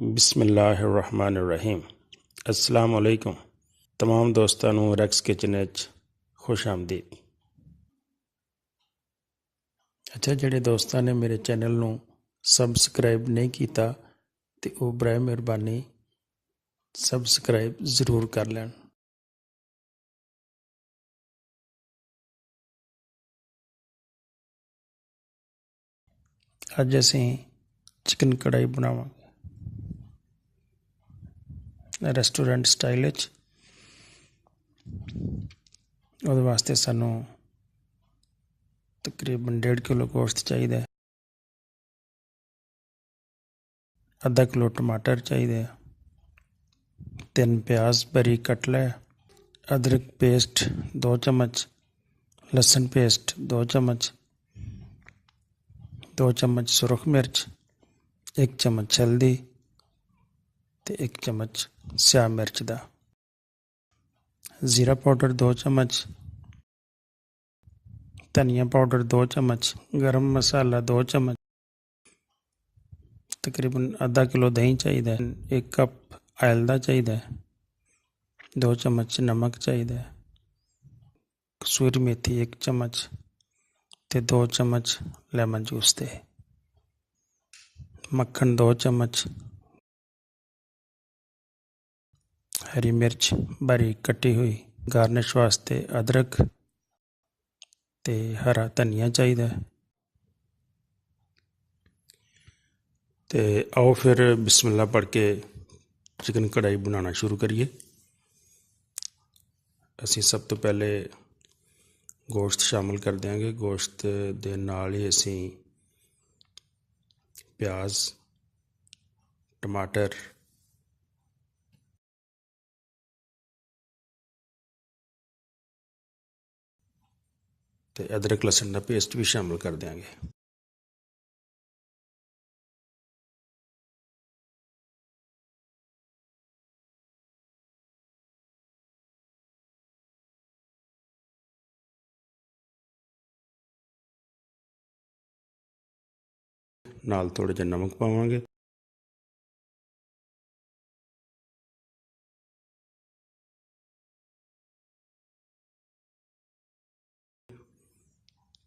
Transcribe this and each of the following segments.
ਬਿਸਮਿल्लाहिर्रहमानिर्रहीम। अस्सलाम वालेकुम। तमाम दोस्तों ਨੂੰ ਰੈਕਸ ਕਿਚਨ ਵਿੱਚ ਖੁਸ਼ ਆਮਦੀਦ। ਅੱਛਾ, ਜਿਹੜੇ ਦੋਸਤਾਂ ਨੇ ਮੇਰੇ ਚੈਨਲ ਨੂੰ ਸਬਸਕ੍ਰਾਈਬ ਨਹੀਂ ਕੀਤਾ ਤੇ ਉਹ ਬਰਾਏ ਮਿਹਰਬਾਨੀ ਸਬਸਕ੍ਰਾਈਬ ਜ਼ਰੂਰ ਕਰ ਲੈਣ। ਅੱਜ ਅਸੀਂ ਚਿਕਨ ਕੜਾਈ ਬਣਾਵਾਂਗੇ ਰੈਸਟੋਰੈਂਟ ਸਟਾਈਲ ਵਿੱਚ। ਉਹਦੇ ਵਾਸਤੇ ਸਾਨੂੰ ਤਕਰੀਬਨ 1.5 ਕਿਲੋ ਗੋਸ਼ਤ ਚਾਹੀਦਾ ਹੈ, ਅੱਧਾ ਕਿਲੋ ਟਮਾਟਰ ਚਾਹੀਦੇ ਆ, 3 ਪਿਆਜ਼ ਬਾਰੀਕ ਕੱਟ ਲਿਆ, ਅਦਰਕ ਪੇਸਟ 2 ਚਮਚ, ਲਸਣ ਪੇਸਟ 2 ਚਮਚ, 2 ਚਮਚ ਸੁਰਖ ਮਿਰਚ, 1 ਚਮਚ ਹਲਦੀ ਤੇ 1 ਚਮਚ ਸਿਆਹ ਮਿਰਚ ਦਾ, ਜ਼ੀਰਾ ਪਾਊਡਰ 2 ਚਮਚ, ਧਨੀਆ ਪਾਊਡਰ 2 ਚਮਚ, ਗਰਮ ਮਸਾਲਾ 2 ਚਮਚ, ਤਕਰੀਬਨ ਅੱਧਾ ਕਿਲੋ ਦਹੀਂ ਚਾਹੀਦਾ, 1 ਕੱਪ ਆਇਲ ਦਾ ਚਾਹੀਦਾ, 2 ਚਮਚ ਨਮਕ ਚਾਹੀਦਾ, ਕਸੂਰੀ ਮੇਥੀ 1 ਚਮਚ ਤੇ 2 ਚਮਚ ਲੈਮਨ ਜੂਸ ਦੇ, ਮੱਖਣ 2 ਚਮਚ, ਹਰੀ ਮਿਰਚ ਬਾਰੀਕ ਕੱਟੀ ਹੋਈ, ਗਾਰਨਿਸ਼ ਵਾਸਤੇ ਅਦਰਕ ਤੇ ਹਰਾ ਧਨੀਆ ਚਾਹੀਦਾ। ਤੇ ਆਓ ਫਿਰ ਬਿਸਮਿਲ੍ਲਾ ਪੜ੍ਹ ਕੇ ਚਿਕਨ ਕੜਾਈ ਬਣਾਉਣਾ ਸ਼ੁਰੂ ਕਰੀਏ। ਅਸੀਂ ਸਭ ਤੋਂ ਪਹਿਲੇ ਗੋਸ਼ਤ ਸ਼ਾਮਿਲ ਕਰ ਦਿਆਂਗੇ। ਗੋਸ਼ਤ ਦੇ ਨਾਲ ਹੀ ਅਸੀਂ ਪਿਆਜ਼, ਟਮਾਟਰ, ਤੇ ਅਦਰਕ ਲਸਣ ਦਾ ਪੇਸਟ ਵੀ ਸ਼ਾਮਿਲ ਕਰ ਦਿਆਂਗੇ। ਨਾਲ ਥੋੜ੍ਹਾ ਜਿਹਾ ਨਮਕ ਪਾਵਾਂਗੇ,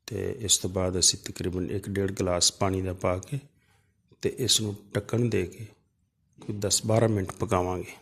ਤੇ ਇਸ ਤੋਂ ਬਾਅਦ ਅਸੀਂ ਤਕਰੀਬਨ 1-1.5 ਗਲਾਸ ਪਾਣੀ ਦਾ ਪਾ ਕੇ ਤੇ ਇਸ ਨੂੰ ਢੱਕਣ ਦੇ ਕੇ ਕੋਈ 10-12 ਮਿੰਟ ਪਕਾਵਾਂਗੇ।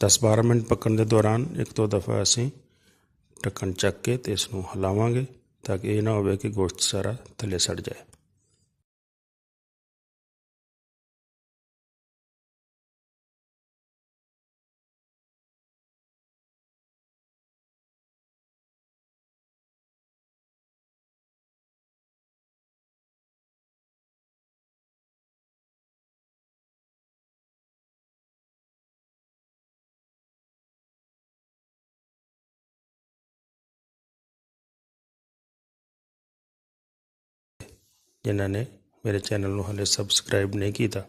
ਦਸ 12 ਮਿੰਟ ਪੱਕਣ ਦੇ ਦੌਰਾਨ 1-2 ਦਫਾ ਅਸੀਂ ਢੱਕਣ ਚੱਕ ਕੇ ਤੇ ਇਸ ਨੂੰ ਹਿਲਾਵਾਂਗੇ ਤਾਂ ਕਿ ਇਹ ਨਾ ਹੋਵੇ ਕਿ ਗੋਸ਼ਤ ਸਾਰਾ ਥੱਲੇ ਸੜ ਜਾਏ। ਜਿਨ੍ਹਾਂ ਨੇ ਮੇਰੇ ਚੈਨਲ ਨੂੰ ਹਾਲੇ ਸਬਸਕ੍ਰਾਈਬ ਨਹੀਂ ਕੀਤਾ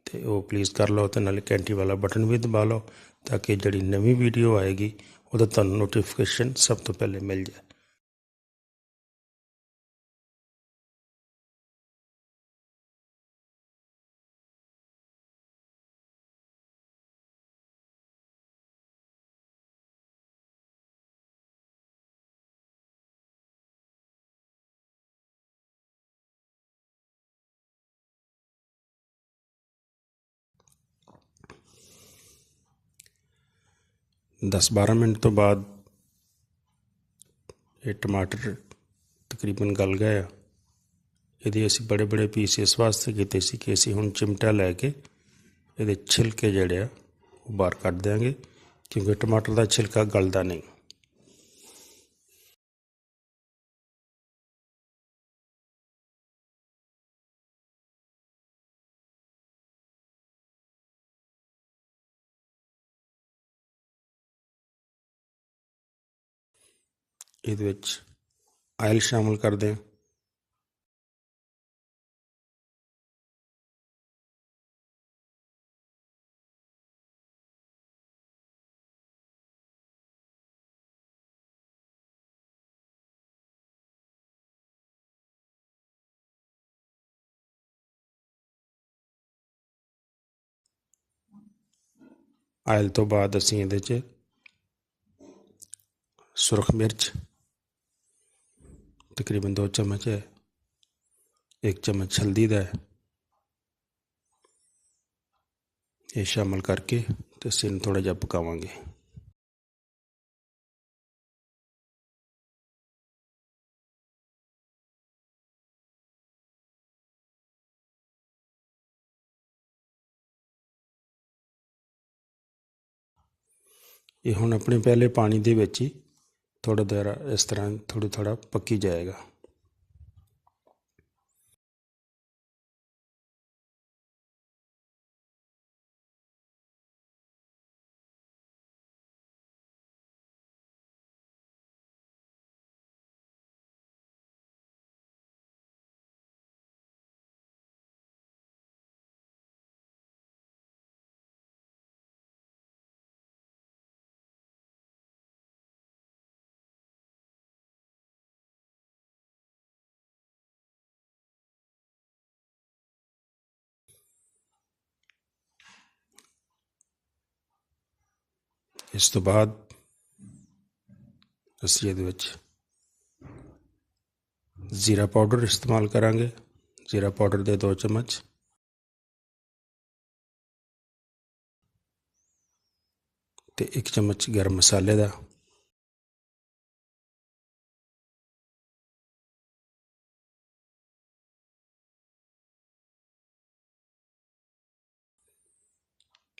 ਤੇ ਉਹ ਪਲੀਜ਼ ਕਰ ਲਓ, ਤੇ ਨਾਲੇ ਘੰਟੀ ਵਾਲਾ ਬਟਨ ਵੀ ਦਬਾ ਲਓ ਤਾਂ ਕਿ ਜਿਹੜੀ ਨਵੀਂ ਵੀਡੀਓ ਆਏਗੀ ਉਹਦਾ ਤੁਹਾਨੂੰ ਨੋਟੀਫਿਕੇਸ਼ਨ ਸਭ ਤੋਂ ਪਹਿਲੇ ਮਿਲ ਜਾਏ। दस 12 ਮਿੰਟ ਤੋਂ ਬਾਅਦ ਇਹ ਟਮਾਟਰ ਤਕਰੀਬਨ ਗਲ ਗਏ ਆ। ਇਹਦੇ ਅਸੀਂ ਬੜੇ ਬੜੇ ਪੀਸ ਇਸ ਵਾਸਤੇ ਕੀਤੇ ਸੀ ਕਿ ਅਸੀਂ ਹੁਣ ਚਿਮਟਾ ਲੈ ਕੇ ਇਹਦੇ ਛਿਲਕੇ ਜਿਹੜੇ ਆ ਉਹ ਬਾਹਰ ਕੱਢ ਦਿਆਂਗੇ, ਕਿਉਂਕਿ ਟਮਾਟਰ ਦਾ ਛਿਲਕਾ ਗਲਦਾ ਨਹੀਂ। ਇਹਦੇ ਵਿੱਚ ਆਇਲ ਸ਼ਾਮਿਲ ਕਰਦੇ ਹਾਂ। ਆਇਲ ਤੋਂ ਬਾਅਦ ਅਸੀਂ ਇਹਦੇ 'ਚ ਸੁਰਖ ਮਿਰਚ ਤਕਰੀਬਨ 2 ਚਮਚ ਹੈ, 1 ਚਮਚ ਹਲਦੀ ਦਾ ਹੈ, ਇਹ ਸ਼ਾਮਿਲ ਕਰਕੇ ਤੇ ਅਸੀਂ ਇਹਨੂੰ ਥੋੜ੍ਹਾ ਜਿਹਾ ਪਕਾਵਾਂਗੇ। ਇਹ ਹੁਣ ਆਪਣੇ ਪਹਿਲੇ ਪਾਣੀ ਦੇ ਵਿੱਚ ਹੀ ਥੋੜ੍ਹਾ ਦੇਰ ਇਸ ਤਰ੍ਹਾਂ ਥੋੜ੍ਹਾ ਪੱਕੀ ਜਾਏਗਾ। ਇਸ ਤੋਂ ਬਾਅਦ ਅਸੀਂ ਇਹਦੇ ਵਿੱਚ ਜ਼ੀਰਾ ਪਾਊਡਰ ਇਸਤੇਮਾਲ ਕਰਾਂਗੇ। ਜ਼ੀਰਾ ਪਾਊਡਰ ਦੇ 2 ਚਮਚ, ਤੇ 1 ਚਮਚ ਗਰਮ ਮਸਾਲੇ ਦਾ,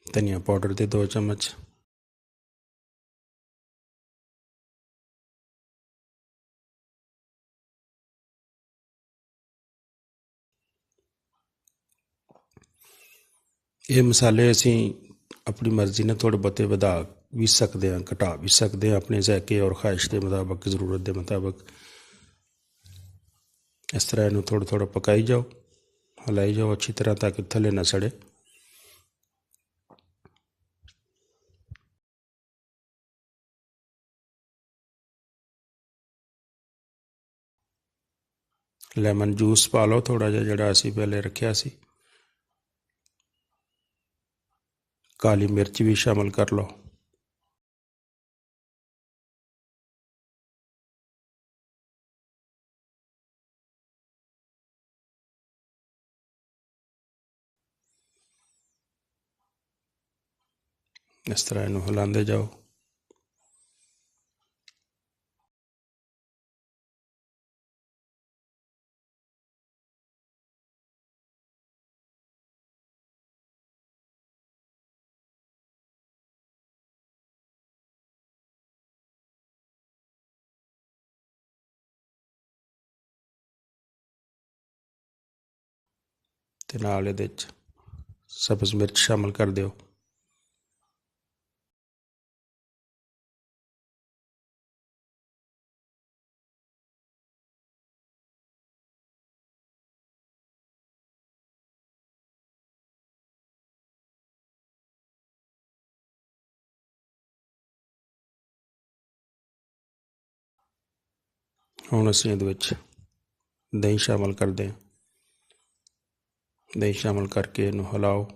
ਧਨੀਆ ਪਾਊਡਰ ਦੇ 2 ਚਮਚ, ਇਹ ਮਸਾਲੇ ਅਸੀਂ ਆਪਣੀ ਮਰਜ਼ੀ ਨਾਲ ਥੋੜ੍ਹੇ ਬਹੁਤੇ ਵਧਾ ਵੀ ਸਕਦੇ ਹਾਂ, ਘਟਾ ਵੀ ਸਕਦੇ ਹਾਂ, ਆਪਣੇ ਜ਼ਾਇਕੇ ਔਰ ਖਾਹਿਸ਼ ਦੇ ਮੁਤਾਬਕ, ਜ਼ਰੂਰਤ ਦੇ ਮੁਤਾਬਕ। ਇਸ ਤਰ੍ਹਾਂ ਇਹਨੂੰ ਥੋੜ੍ਹਾ ਪਕਾਈ ਜਾਓ, ਹਿਲਾਈ ਜਾਓ ਅੱਛੀ ਤਰ੍ਹਾਂ ਤਾਂ ਕਿ ਥੱਲੇ ਨਾ ਸੜੇ। ਲੈਮਨ ਜੂਸ ਪਾ ਲਓ ਥੋੜ੍ਹਾ ਜਿਹਾ, ਜਿਹੜਾ ਅਸੀਂ ਪਹਿਲੇ ਰੱਖਿਆ ਸੀ। ਕਾਲੀ ਮਿਰਚ ਵੀ ਸ਼ਾਮਿਲ ਕਰ ਲਓ। ਇਸ ਤਰ੍ਹਾਂ ਇਹਨੂੰ ਹਿਲਾਉਂਦੇ ਜਾਓ। ਤੇ ਨਾਲ ਇਹਦੇ 'ਚ ਸਬਜ਼ ਮਿਰਚ ਸ਼ਾਮਿਲ ਕਰ ਦਿਓ। ਹੁਣ ਅਸੀਂ ਇਹਦੇ ਵਿੱਚ ਦਹੀਂ ਸ਼ਾਮਿਲ ਕਰਦੇ ਹਾਂ। ਦਹੀਂ ਸ਼ਾਮਿਲ ਕਰਕੇ ਇਹਨੂੰ ਹਿਲਾਓ।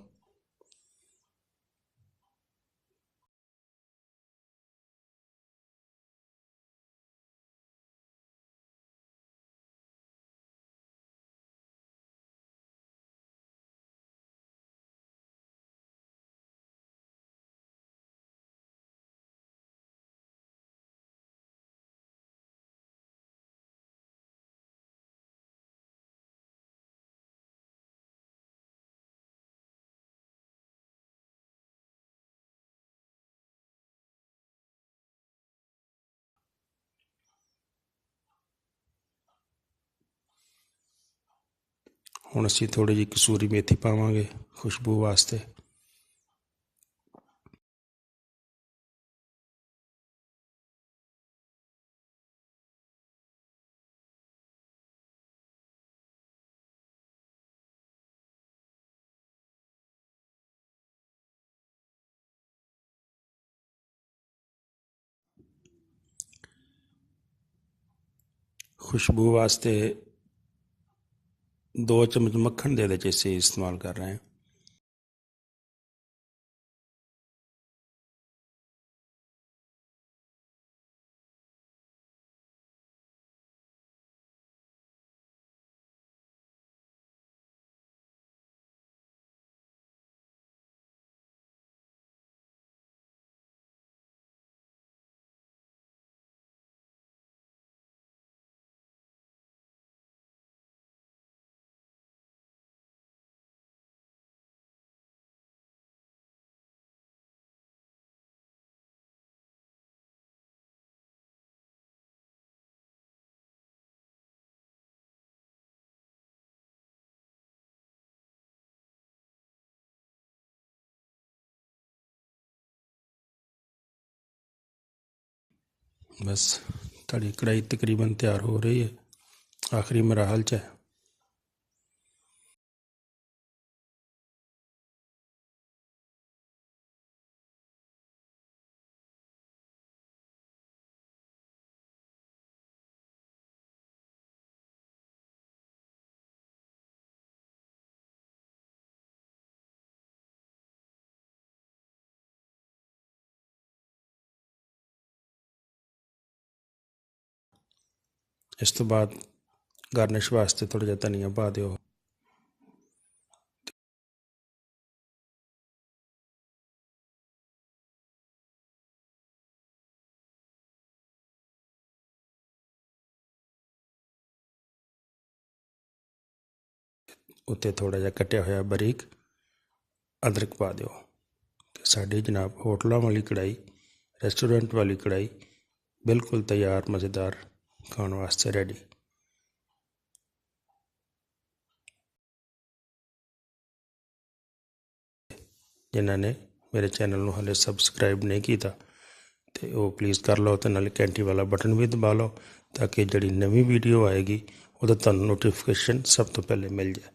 ਹੁਣ ਅਸੀਂ ਥੋੜ੍ਹੀ ਜਿਹੀ ਕਸੂਰੀ ਮੇਥੀ ਪਾਵਾਂਗੇ ਖੁਸ਼ਬੂ ਵਾਸਤੇ। खुशबू वास्ते 2 चम्मच मक्खन दे ਵਿੱਚ ਅਸੀਂ इस्तेमाल कर रहे हैं। बस ਤੁਹਾਡੀ कढ़ाई तकरीबन तैयार हो रही है, आखिरी मराहल च है। इस तो बाद गार्निश वास्ते थोड़ा जिहा धनिया पा दिओ। उत्ते थोड़ा जिहा कट्टिया होया बारीक अदरक पा दिओ। साडी जनाब होटलों वाली कढ़ाई, रेस्टोरेंट वाली कढ़ाई बिल्कुल तैयार, मज़ेदार खाने वास्ते रेडी। जिन्होंने मेरे चैनल में हाले सबसक्राइब नहीं किया तो वो प्लीज़ कर लो, तो नाले घंटी वाला बटन भी दबा लो ताकि जी नवी वीडियो आएगी वो तुहानूं नोटिफिकेशन सब तो पहले मिल जाए।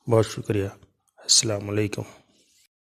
बहुत शुक्रिया। अस्सलाम वालेकुम।